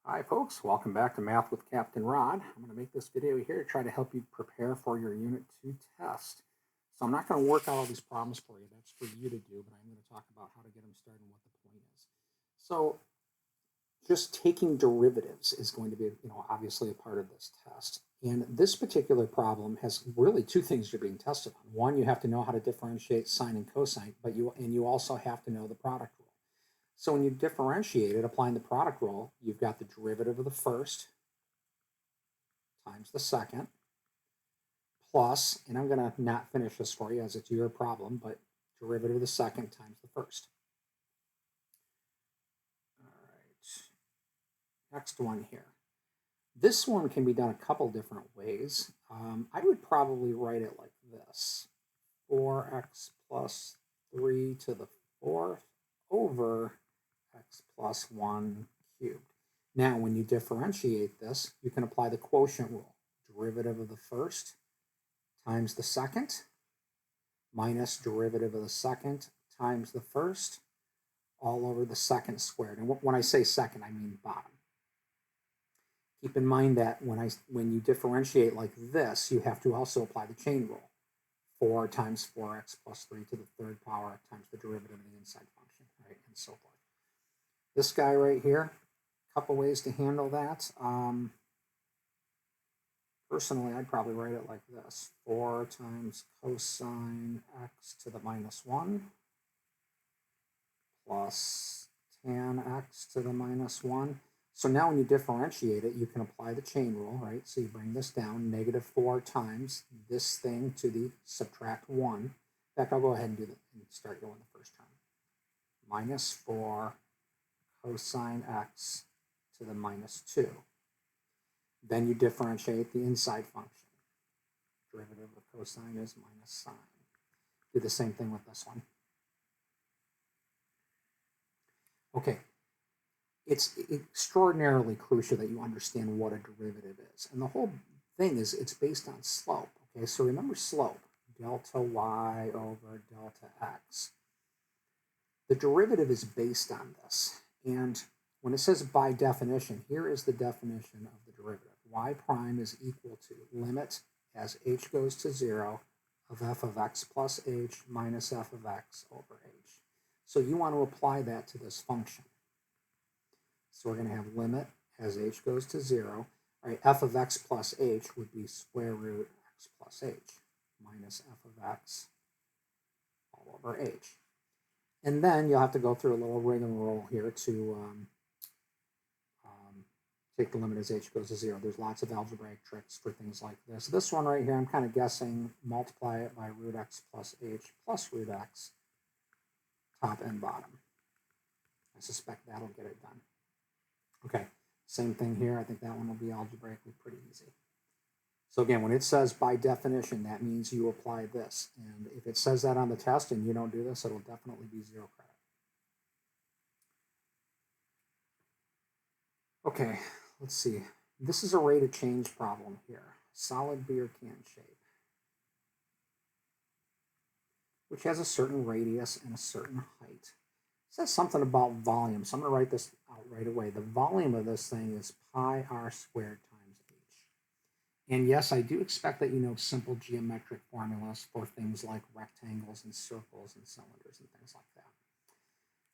Hi folks, welcome back to Math with Captain Rod. I'm going to make this video here to try to help you prepare for your Unit 2 test. So I'm not going to work out all these problems for you, that's for you to do, but I'm going to talk about how to get them started and what the point is. So just taking derivatives is going to be, obviously a part of this test. And this particular problem has really two things you're being tested on. One, you have to know how to differentiate sine and cosine, but you also have to know the product rule. So when you differentiate it, applying the product rule, you've got the derivative of the first times the second plus, and I'm going to not finish this for you as it's your problem, but derivative of the second times the first. All right, next one here. This one can be done a couple different ways. I would probably write it like this: 4x plus 3 to the fourth over x plus 1 cubed. Now, when you differentiate this, you can apply the quotient rule. Derivative of the first times the second minus derivative of the second times the first all over the second squared. And when I say second, I mean bottom. Keep in mind that when you differentiate like this, you have to also apply the chain rule. 4 times 4x plus 3 to the third power times the derivative of the inside function, right, and so forth. This guy right here, a couple ways to handle that. Personally, I'd probably write it like this: 4 times cosine x to the minus 1 plus tan x to the minus 1. So now when you differentiate it, you can apply the chain rule, right? So you bring this down, negative 4 times this thing to the subtract 1. In fact, I'll go ahead and do that and start going the first term. Minus 4 cosine x to the minus 2. Then you differentiate the inside function. Derivative of cosine is minus sine. Do the same thing with this one. Okay, it's extraordinarily crucial that you understand what a derivative is. And the whole thing is it's based on slope. Okay, so remember slope, delta y over delta x. The derivative is based on this. And when it says by definition, here is the definition of the derivative. Y prime is equal to limit as h goes to 0 of f of x plus h minus f of x over h. So you want to apply that to this function. So we're going to have limit as h goes to 0. All right, f of x plus h would be square root x plus h minus f of x all over h. And then you'll have to go through a little rigmarole here to take the limit as h goes to 0. There's lots of algebraic tricks for things like this. This one right here, I'm kind of guessing, multiply it by root x plus h plus root x, top and bottom. I suspect that'll get it done. Okay, same thing here. I think that one will be algebraically pretty easy. So again, when it says by definition, that means you apply this. And if it says that on the test and you don't do this, it'll definitely be 0 credit. Okay, let's see. This is a rate of change problem here. Solid beer can shape, which has a certain radius and a certain height. It says something about volume, so I'm going to write this out right away. The volume of this thing is pi r squared times h. And yes, I do expect that you know simple geometric formulas for things like rectangles and circles and cylinders and things like that.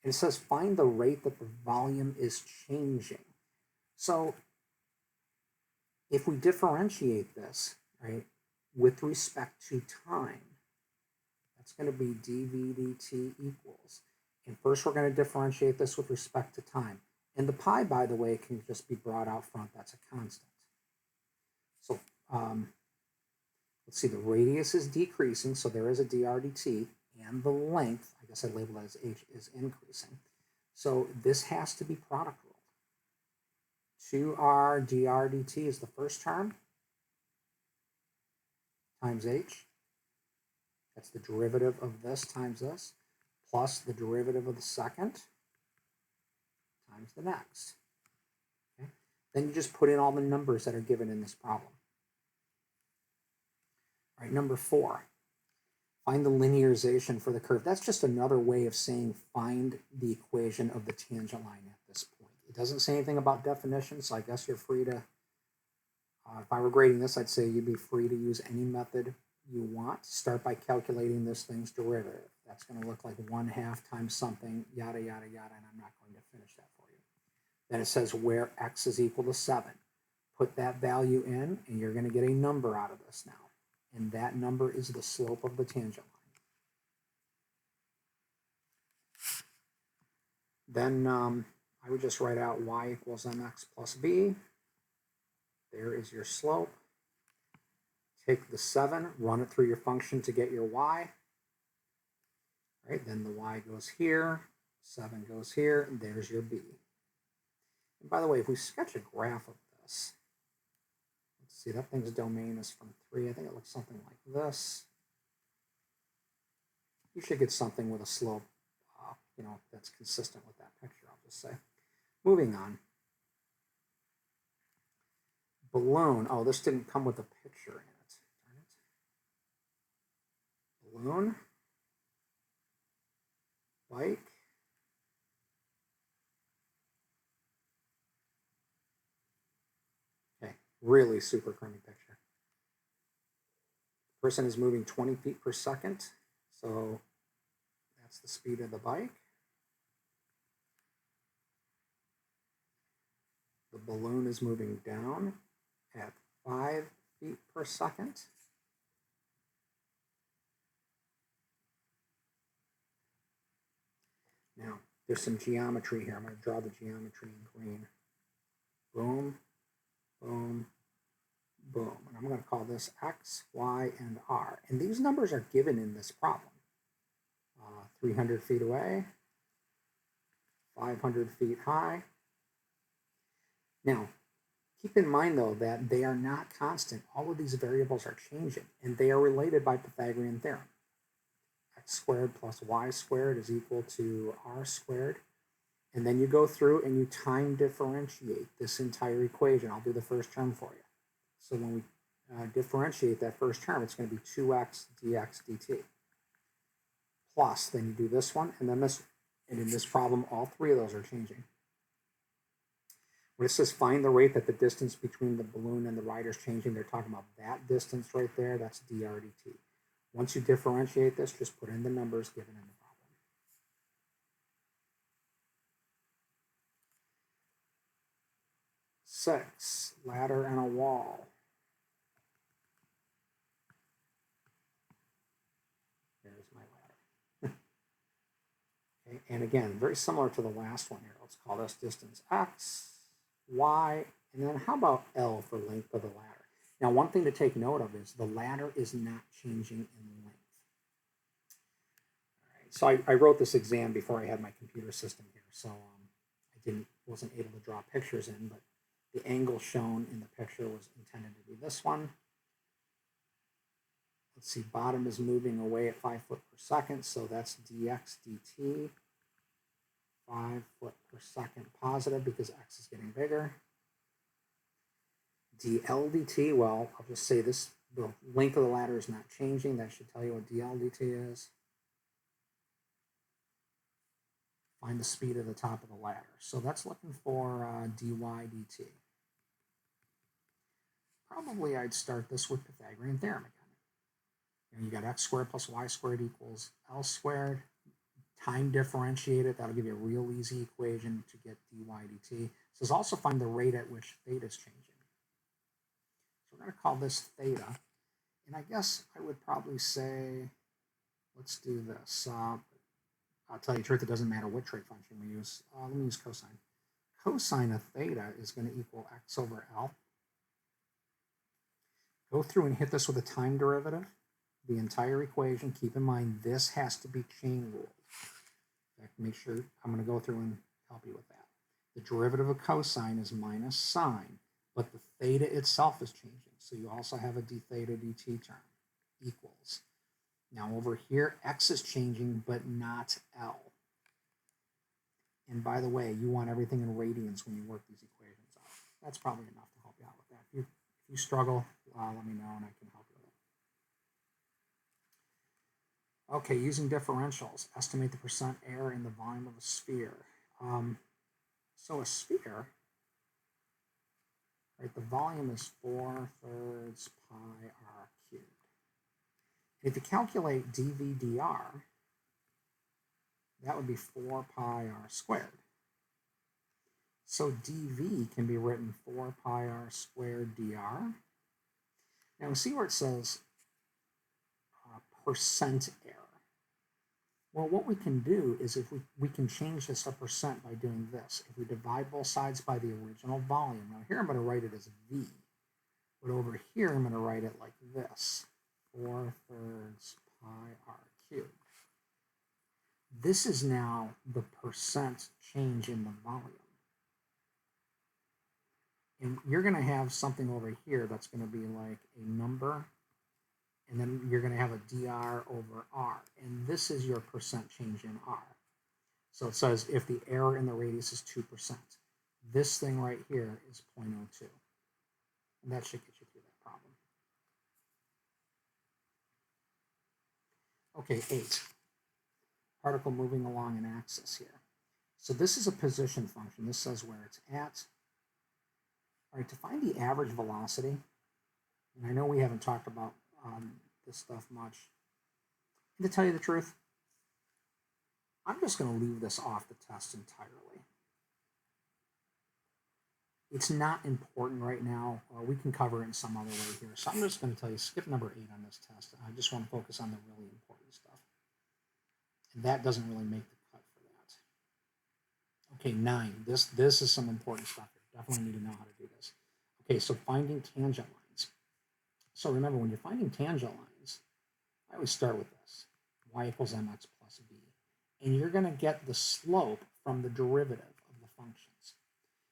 And it says find the rate that the volume is changing. So if we differentiate this, right, with respect to time, that's going to be dv dt equals. And first we're going to differentiate this with respect to time. And the pi, by the way, can just be brought out front. That's a constant. So let's see, the radius is decreasing, so there is a dr dt, and the length, I guess I labeled it as h, is increasing. So this has to be product ruled. 2r dr dt is the first term times h. That's the derivative of this times this, plus the derivative of the second times the next. Okay? Then you just put in all the numbers that are given in this problem. All right, number 4. Find the linearization for the curve. That's just another way of saying find the equation of the tangent line at this point. It doesn't say anything about definitions, so I guess you're free to, if I were grading this, I'd say you'd be free to use any method you want. Start by calculating this thing's derivative. That's going to look like 1/2 times something, yada, yada, yada, and I'm not going to finish that for you. Then it says where x is equal to 7. Put that value in, and you're going to get a number out of this now. And that number is the slope of the tangent line. Then I would just write out y equals mx plus b. There is your slope. Take the 7, run it through your function to get your y. Right, then the y goes here, 7 goes here, and there's your b. And by the way, if we sketch a graph of this, let's see, that thing's domain is from 3. I think it looks something like this. You should get something with a slope, that's consistent with that picture, I'll just say. Moving on. Balloon. Oh, this didn't come with a picture in it. Balloon. Bike. Okay, really super crummy picture. The person is moving 20 feet per second, so that's the speed of the bike. The balloon is moving down at 5 feet per second. Now, there's some geometry here. I'm going to draw the geometry in green. Boom, boom, boom. And I'm going to call this x, y, and r. And these numbers are given in this problem. 300 feet away, 500 feet high. Now, keep in mind, though, that they are not constant. All of these variables are changing, and they are related by Pythagorean theorem. X squared plus y squared is equal to r squared. And then you go through and you time differentiate this entire equation. I'll do the first term for you. So when we differentiate that first term, it's going to be 2x dx dt. Plus, then you do this one, and then this. And in this problem, all 3 of those are changing. When it says find the rate that the distance between the balloon and the rider is changing, they're talking about that distance right there. That's dr dt. Once you differentiate this, just put in the numbers given in the problem. Six, ladder and a wall. There's my ladder. Okay, and again, very similar to the last one here. Let's call this distance x, y, and then how about L for length of the ladder? Now, one thing to take note of is the ladder is not changing in length. All right, so I wrote this exam before I had my computer system here, so I wasn't able to draw pictures in, but the angle shown in the picture was intended to be this one. Let's see, bottom is moving away at 5 foot per second, so that's dx dt, 5 foot per second positive because x is getting bigger. dl dt, well, I'll just say this, the length of the ladder is not changing. That should tell you what dl dt is. Find the speed of the top of the ladder. So that's looking for dy dt. Probably I'd start this with Pythagorean theorem again. And you got x squared plus y squared equals L squared. Time differentiate it. That'll give you a real easy equation to get dy dt. It says also find the rate at which theta is changing. So we're going to call this theta. And I guess I would probably say, let's do this. I'll tell you the truth, it doesn't matter what trig function we use. Let me use cosine. Cosine of theta is going to equal x over L. Go through and hit this with a time derivative. The entire equation, keep in mind, this has to be chain ruled. In fact, make sure, I'm going to go through and help you with that. The derivative of cosine is minus sine, but the theta itself is changing. So you also have a d theta dt term equals. Now over here, x is changing, but not L. And by the way, you want everything in radians when you work these equations out. That's probably enough to help you out with that. If you struggle, let me know and I can help you with it. Okay, using differentials, estimate the percent air in the volume of a sphere. So a sphere, right, the volume is 4/3 pi r cubed. If you calculate dv dr, that would be 4 pi r squared. So dv can be written 4 pi r squared dr. Now see where it says percent error. Well, what we can do is if we can change this to percent by doing this. If we divide both sides by the original volume, now here I'm going to write it as V, but over here I'm going to write it like this, 4/3 pi r cubed. This is now the percent change in the volume. And you're going to have something over here that's going to be like a number, and then you're going to have a dr over r, and this is your percent change in r. So it says if the error in the radius is 2%, this thing right here is 0.02, and that should get you through that problem. Okay, 8. Particle moving along an axis here. So this is a position function. This says where it's at. All right, to find the average velocity, and I know we haven't talked about this stuff much. And to tell you the truth, I'm just going to leave this off the test entirely. It's not important right now. We can cover it in some other way here. So I'm just going to tell you, skip number 8 on this test. I just want to focus on the really important stuff. And that doesn't really make the cut for that. Okay, 9. This is some important stuff here. Definitely need to know how to do this. Okay, so finding tangent lines. So remember, when you're finding tangent lines, I always start with this, y equals mx plus b. And you're going to get the slope from the derivative of the functions.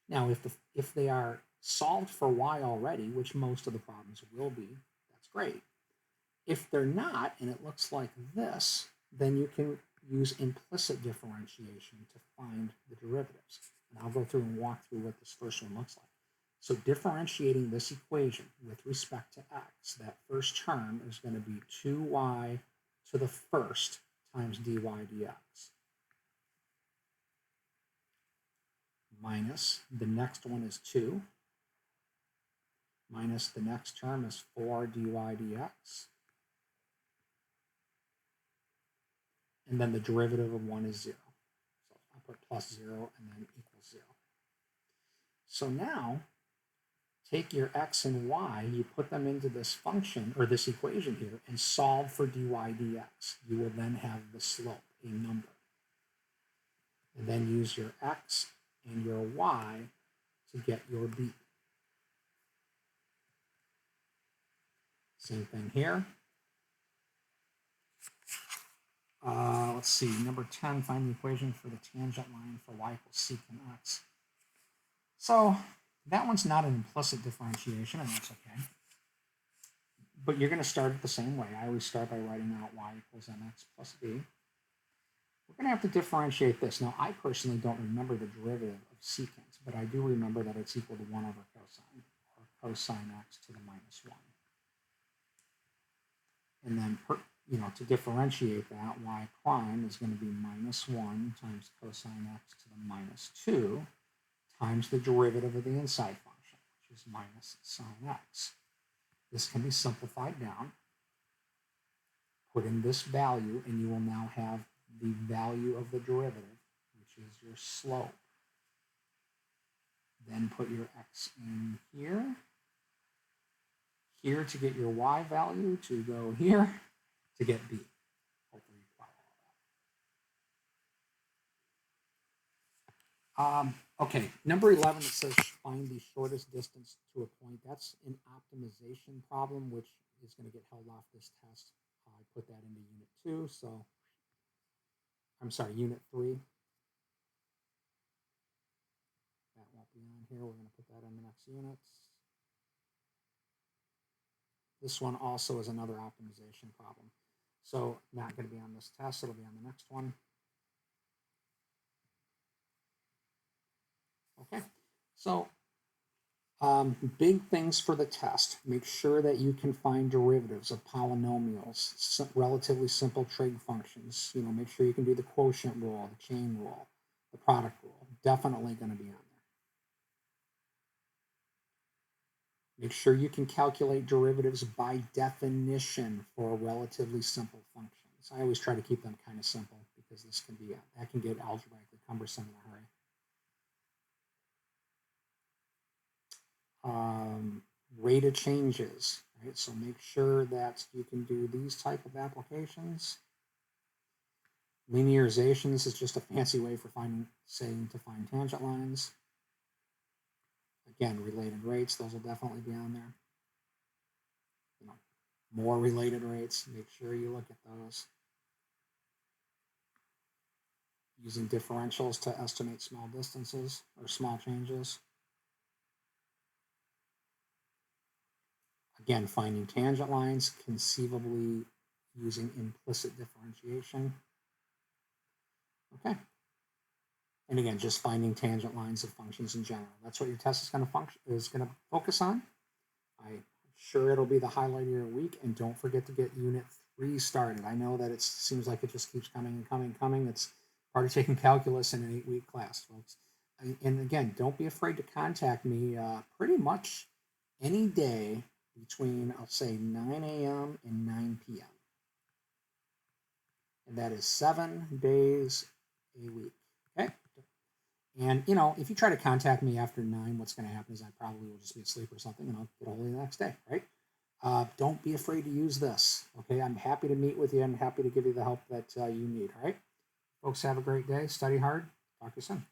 Now, if they are solved for y already, which most of the problems will be, that's great. If they're not, and it looks like this, then you can use implicit differentiation to find the derivatives. And I'll go through and walk through what this first one looks like. So differentiating this equation with respect to x, that first term is going to be 2y to the first times dy dx. Minus the next one is 2. Minus the next term is 4 dy dx. And then the derivative of 1 is 0. So I'll put plus 0 and then equals 0. So now, take your x and y, you put them into this function, or this equation here, and solve for dy dx. You will then have the slope, a number. And then use your x and your y to get your b. Same thing here. Let's see, number 10, find the equation for the tangent line for y equals secant x. So that one's not an implicit differentiation, and that's okay. But you're going to start it the same way. I always start by writing out y equals mx plus b. We're going to have to differentiate this. Now, I personally don't remember the derivative of secant, but I do remember that it's equal to 1 over cosine, or cosine x to the minus 1. And then, to differentiate that, y prime is going to be minus 1 times cosine x to the minus 2 times the derivative of the inside function, which is minus sine x. This can be simplified down. Put in this value, and you will now have the value of the derivative, which is your slope. Then put your x in here. Here to get your y value, to go here to get b. Hopefully you follow all that. Okay, number 11, it says find the shortest distance to a point. That's an optimization problem, which is going to get held off this test. I put that into unit 2, so I'm sorry, unit 3. That won't be on here. We're going to put that in the next units. This one also is another optimization problem. So not going to be on this test. It'll be on the next one. Okay, so big things for the test. Make sure that you can find derivatives of polynomials, relatively simple trig functions. Make sure you can do the quotient rule, the chain rule, the product rule. definitely going to be on there. Make sure you can calculate derivatives by definition for relatively simple functions. I always try to keep them kind of simple because this can be that can get algebraically cumbersome in a hurry. Rate of changes, right? So make sure that you can do these type of applications. Linearization, this is just a fancy way for saying to find tangent lines. Again, related rates, those will definitely be on there. You know, more related rates, make sure you look at those. Using differentials to estimate small distances or small changes. Again, finding tangent lines, conceivably using implicit differentiation. Okay. And again, just finding tangent lines of functions in general. That's what your test is going to focus on. I'm sure it'll be the highlight of your week. And don't forget to get Unit 3 started. I know that it seems like it just keeps coming and coming and coming. It's part of taking calculus in an 8-week class, folks. And again, don't be afraid to contact me pretty much any day between, I'll say, 9 a.m. and 9 p.m. And that is 7 days a week. Okay. And, you know, if you try to contact me after 9, what's going to happen is I probably will just be asleep or something, and I'll get a hold of you the next day, right? Don't be afraid to use this, okay? I'm happy to meet with you. I'm happy to give you the help that you need, all right? Folks, have a great day. Study hard. Talk to you soon.